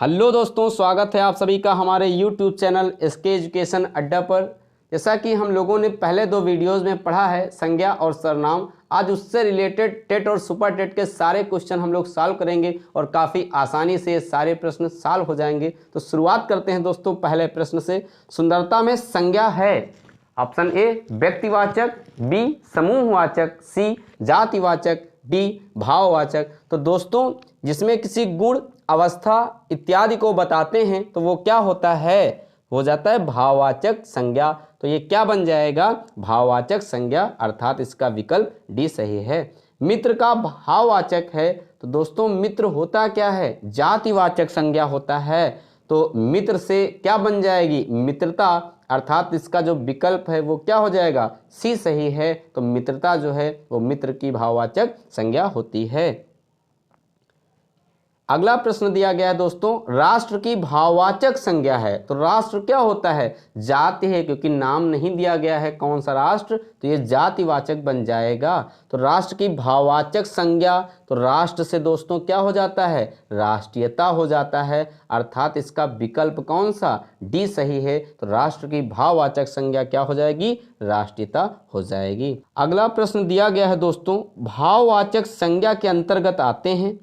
Hello दोस्तों, स्वागत है आप सभी का हमारे YouTube चैनल एसके एजुकेशन अड्डा पर। जैसा कि हम लोगों ने पहले दो वीडियोस में पढ़ा है संज्ञा और सर्वनाम, आज उससे रिलेटेड टेट और सुपर टेट के सारे क्वेश्चन हम लोग सॉल्व करेंगे और काफ़ी आसानी से ये सारे प्रश्न सॉल्व हो जाएंगे। तो शुरुआत करते हैं दोस्तों पहले प्रश्न से। सुंदरता में संज्ञा है ऑप्शन ए व्यक्तिवाचक, बी समूहवाचक, सी जातिवाचक, डी भाववाचक। तो दोस्तों जिसमें किसी गुण, अवस्था इत्यादि को बताते हैं तो वो क्या होता है, हो जाता है भाववाचक संज्ञा। तो ये क्या बन जाएगा, भाववाचक संज्ञा, अर्थात इसका विकल्प डी सही है। मित्र का भाववाचक है तो दोस्तों मित्र होता क्या है, जातिवाचक संज्ञा होता है। तो मित्र से क्या बन जाएगी, मित्रता, अर्थात इसका जो विकल्प है वो क्या हो जाएगा, सी सही है। तो मित्रता जो है वो मित्र की भाववाचक संज्ञा होती है। अगला प्रश्न दिया गया है दोस्तों, राष्ट्र की भाववाचक संज्ञा है। तो राष्ट्र क्या होता है, जाति है, क्योंकि नाम नहीं दिया गया है कौन सा राष्ट्र, तो ये जातिवाचक बन जाएगा। तो राष्ट्र की भाववाचक संज्ञा, तो राष्ट्र से दोस्तों क्या हो जाता है, राष्ट्रीयता हो जाता है, अर्थात इसका विकल्प कौन सा, डी सही है। तो राष्ट्र की भाववाचक संज्ञा क्या हो जाएगी, राष्ट्रीयता हो जाएगी। अगला प्रश्न दिया गया है दोस्तों, भाववाचक संज्ञा के अंतर्गत आते हैं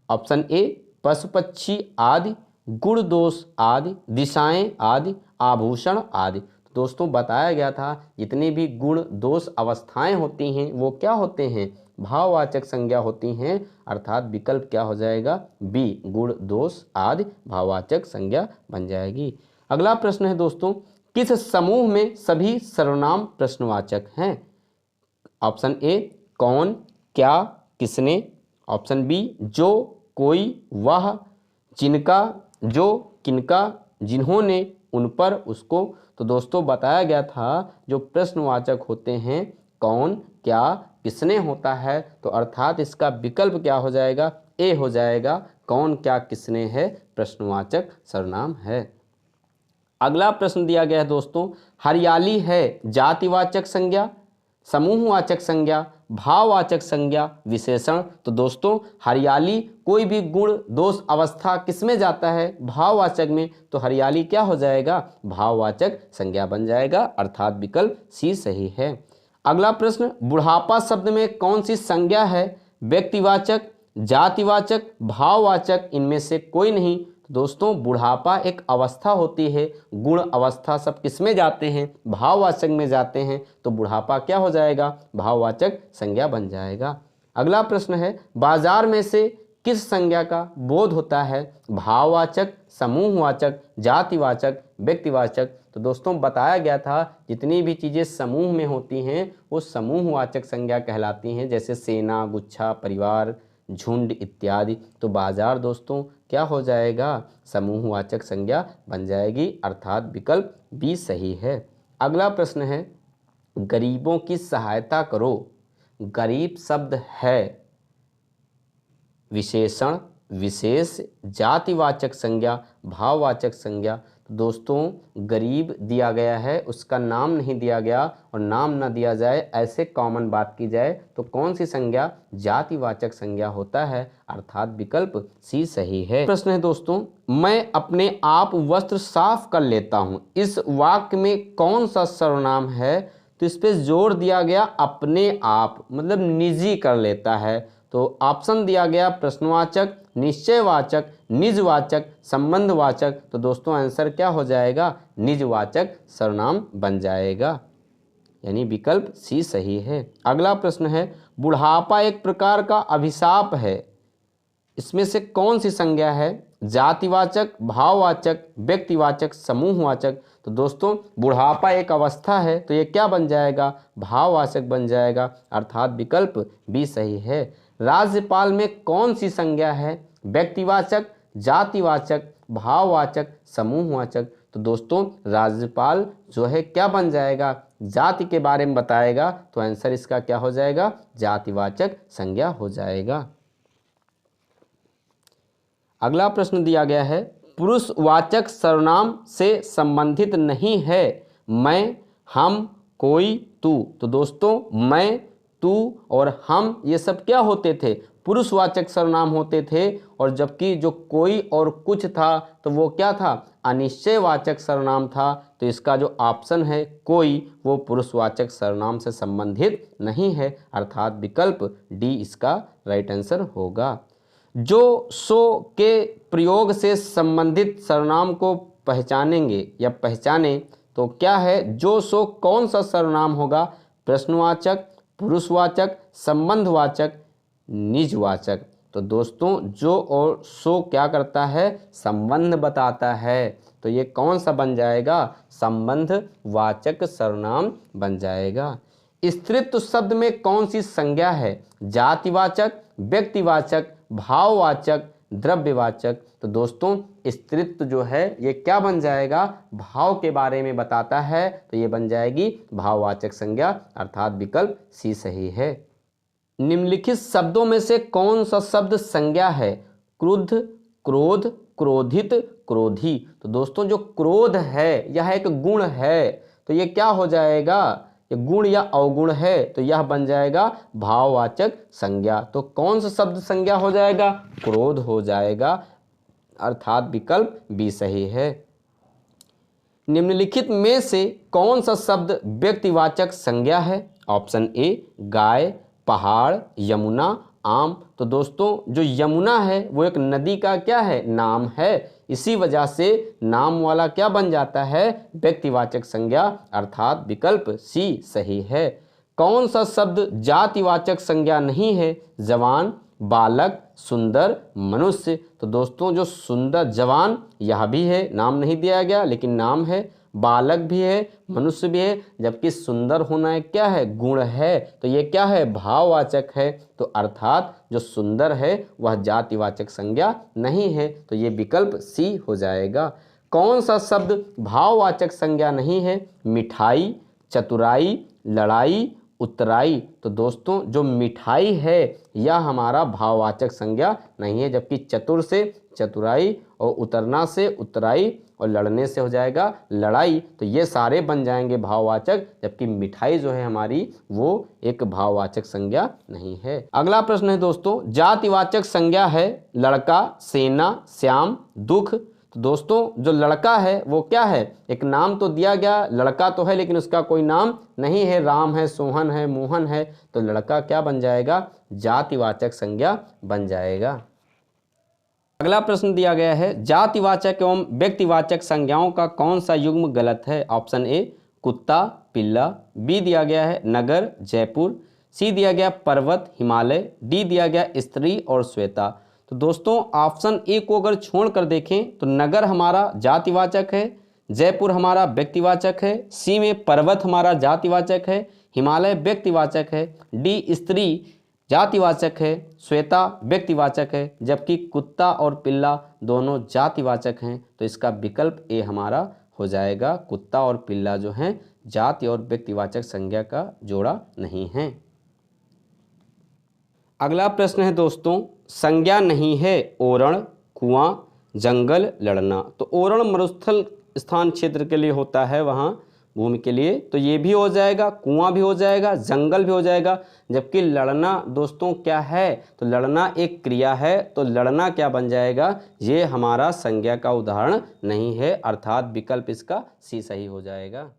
ऑप्शन ए पशु पक्षी आदि, गुण दोष आदि, दिशाएं आदि, आभूषण आदि। तो दोस्तों बताया गया था जितनी भी गुण दोष अवस्थाएं होती हैं वो क्या होते हैं, भाववाचक संज्ञा होती हैं, अर्थात विकल्प क्या हो जाएगा, बी गुण दोष आदि भाववाचक संज्ञा बन जाएगी। अगला प्रश्न है दोस्तों, किस समूह में सभी सर्वनाम प्रश्नवाचक हैं। ऑप्शन ए कौन, क्या, किसने, ऑप्शन बी जो, कोई, वह, जिनका, जो, किनका, जिन्होंने, उन पर, उसको। तो दोस्तों बताया गया था जो प्रश्नवाचक होते हैं कौन, क्या, किसने होता है, तो अर्थात इसका विकल्प क्या हो जाएगा, ए हो जाएगा, कौन, क्या, किसने है प्रश्नवाचक सर्वनाम है। अगला प्रश्न दिया गया है दोस्तों, हरियाली है जातिवाचक संज्ञा, समूहवाचक संज्ञा, भाववाचक संज्ञा, विशेषण। तो दोस्तों हरियाली कोई भी गुण दोष अवस्था किस में जाता है, भाववाचक में। तो हरियाली क्या हो जाएगा, भाववाचक संज्ञा बन जाएगा, अर्थात विकल्प सी सही है। अगला प्रश्न, बुढ़ापा शब्द में कौन सी संज्ञा है, व्यक्तिवाचक, जातिवाचक, भाववाचक, इनमें से कोई नहीं। दोस्तों बुढ़ापा एक अवस्था होती है, गुण अवस्था सब किस में जाते हैं, भाववाचक में जाते हैं। तो बुढ़ापा क्या हो जाएगा, भाववाचक संज्ञा बन जाएगा। अगला प्रश्न है, बाजार में से किस संज्ञा का बोध होता है, भाववाचक, समूहवाचक, जातिवाचक, व्यक्तिवाचक। तो दोस्तों बताया गया था जितनी भी चीज़ें समूह में होती हैं वो समूहवाचक संज्ञा कहलाती हैं, जैसे सेना, गुच्छा, परिवार, झुंड इत्यादि। तो बाजार दोस्तों क्या हो जाएगा, समूहवाचक संज्ञा बन जाएगी, अर्थात विकल्प बी सही है। अगला प्रश्न है, गरीबों की सहायता करो। गरीब शब्द है विशेषण, विशेष, जातिवाचक संज्ञा, भाववाचक संज्ञा। तो दोस्तों गरीब दिया गया है, उसका नाम नहीं दिया गया, और नाम ना दिया जाए ऐसे कॉमन बात की जाए तो कौन सी संज्ञा, जातिवाचक संज्ञा होता है, अर्थात विकल्प सी सही है। प्रश्न है दोस्तों, मैं अपने आप वस्त्र साफ कर लेता हूँ, इस वाक्य में कौन सा सर्वनाम है। तो इस पर जोर दिया गया अपने आप, मतलब निजी कर लेता है। तो ऑप्शन दिया गया प्रश्नवाचक, निश्चयवाचक, निजवाचक, संबंधवाचक। तो दोस्तों आंसर क्या हो जाएगा, निजवाचक सर्वनाम बन जाएगा, यानी विकल्प सी सही है। अगला प्रश्न है, बुढ़ापा एक प्रकार का अभिशाप है, इसमें से कौन सी संज्ञा है, जातिवाचक, भाववाचक, व्यक्तिवाचक, समूहवाचक। तो दोस्तों बुढ़ापा एक अवस्था है तो ये क्या बन जाएगा, भाववाचक बन जाएगा, अर्थात विकल्प बी सही है। राज्यपाल में कौन सी संज्ञा है, व्यक्तिवाचक, जातिवाचक, भाववाचक, समूहवाचक। तो दोस्तों राज्यपाल जो है क्या बन जाएगा, जाति के बारे में बताएगा, तो आंसर इसका क्या हो जाएगा, जातिवाचक संज्ञा हो जाएगा। अगला प्रश्न दिया गया है, पुरुषवाचक सर्वनाम से संबंधित नहीं है, मैं, हम, कोई, तू। तो दोस्तों मैं, तू और हम ये सब क्या होते थे, पुरुषवाचक सर्वनाम होते थे, और जबकि जो कोई और कुछ था तो वो क्या था, अनिश्चयवाचक सर्वनाम था। तो इसका जो ऑप्शन है कोई, वो पुरुषवाचक सर्वनाम से संबंधित नहीं है, अर्थात विकल्प डी इसका राइट आंसर होगा। जो सो के प्रयोग से संबंधित सर्वनाम को पहचानेंगे या पहचाने तो क्या है, जो सो कौन सा सर्वनाम होगा, प्रश्नवाचक, पुरुषवाचक, संबंधवाचक, निजवाचक। तो दोस्तों जो और सो क्या करता है, संबंध बताता है, तो ये कौन सा बन जाएगा, संबंधवाचक सर्वनाम बन जाएगा। स्त्रीत्व शब्द में कौन सी संज्ञा है, जातिवाचक, व्यक्तिवाचक, भाववाचक, द्रव्यवाचक। तो दोस्तों स्त्रीत्व जो है ये क्या बन जाएगा, भाव के बारे में बताता है, तो ये बन जाएगी भाववाचक संज्ञा, अर्थात विकल्प सी सही है। निम्नलिखित शब्दों में से कौन सा शब्द संज्ञा है, क्रुद्ध, क्रोध, क्रोधित, क्रोधी। तो दोस्तों जो क्रोध है यह एक गुण है, तो ये क्या हो जाएगा, ये गुण या अवगुण है, तो यह बन जाएगा भाववाचक संज्ञा। तो कौन सा शब्द संज्ञा हो जाएगा, क्रोध हो जाएगा, अर्थात विकल्प बी सही है। निम्नलिखित में से कौन सा शब्द व्यक्तिवाचक संज्ञा है, ऑप्शन ए गाय, पहाड़, यमुना, आम। तो दोस्तों जो यमुना है वो एक नदी का क्या है, नाम है, इसी वजह से नाम वाला क्या बन जाता है, व्यक्तिवाचक संज्ञा, अर्थात विकल्प सी सही है। कौन सा शब्द जातिवाचक संज्ञा नहीं है, जवान, बालक, सुंदर, मनुष्य। तो दोस्तों जो सुंदर, जवान यह भी है, नाम नहीं दिया गया लेकिन नाम है, बालक भी है, मनुष्य भी है, जबकि सुंदर होना एक क्या है, गुण है, तो ये क्या है, भाववाचक है। तो अर्थात जो सुंदर है वह जातिवाचक संज्ञा नहीं है, तो ये विकल्प सी हो जाएगा। कौन सा शब्द भाववाचक संज्ञा नहीं है, मिठाई, चतुराई, लड़ाई, उतराई। तो दोस्तों जो मिठाई है यह हमारा भाववाचक संज्ञा नहीं है, जबकि चतुर से चतुराई और उतरना से उतराई और लड़ने से हो जाएगा लड़ाई, तो ये सारे बन जाएंगे भाववाचक, जबकि मिठाई जो है हमारी वो एक भाववाचक संज्ञा नहीं है। अगला प्रश्न है दोस्तों, जातिवाचक संज्ञा है लड़का, सेना, श्याम, दुख। तो दोस्तों जो लड़का है वो क्या है, एक नाम तो दिया गया, लड़का तो है लेकिन उसका कोई नाम नहीं है, राम है, सोहन है, मोहन है, तो लड़का क्या बन जाएगा, जातिवाचक संज्ञा बन जाएगा। अगला प्रश्न दिया गया है, जातिवाचक एवं व्यक्तिवाचक संज्ञाओं का कौन सा युग्म गलत है, ऑप्शन ए कुत्ता, पिल्ला, बी दिया गया है नगर, जयपुर, सी दिया गया पर्वत, हिमालय, डी दिया गया स्त्री और श्वेता। तो दोस्तों ऑप्शन ए को अगर छोड़कर देखें तो नगर हमारा जातिवाचक है, जयपुर हमारा व्यक्तिवाचक है, सी में पर्वत हमारा जातिवाचक है, हिमालय व्यक्तिवाचक है, डी स्त्री जातिवाचक है, श्वेता व्यक्तिवाचक है, जबकि कुत्ता और पिल्ला दोनों जातिवाचक हैं। तो इसका विकल्प ए हमारा हो जाएगा, कुत्ता और पिल्ला जो हैं जाति और व्यक्तिवाचक संज्ञा का जोड़ा नहीं है। अगला प्रश्न है दोस्तों, संज्ञा नहीं है ओरण, कुआं, जंगल, लड़ना। तो ओरण मरुस्थल स्थान क्षेत्र के लिए होता है, वहाँ भूमि के लिए, तो ये भी हो जाएगा, कुआं भी हो जाएगा, जंगल भी हो जाएगा, जबकि लड़ना दोस्तों क्या है, तो लड़ना एक क्रिया है, तो लड़ना क्या बन जाएगा, ये हमारा संज्ञा का उदाहरण नहीं है, अर्थात विकल्प इसका सी सही हो जाएगा।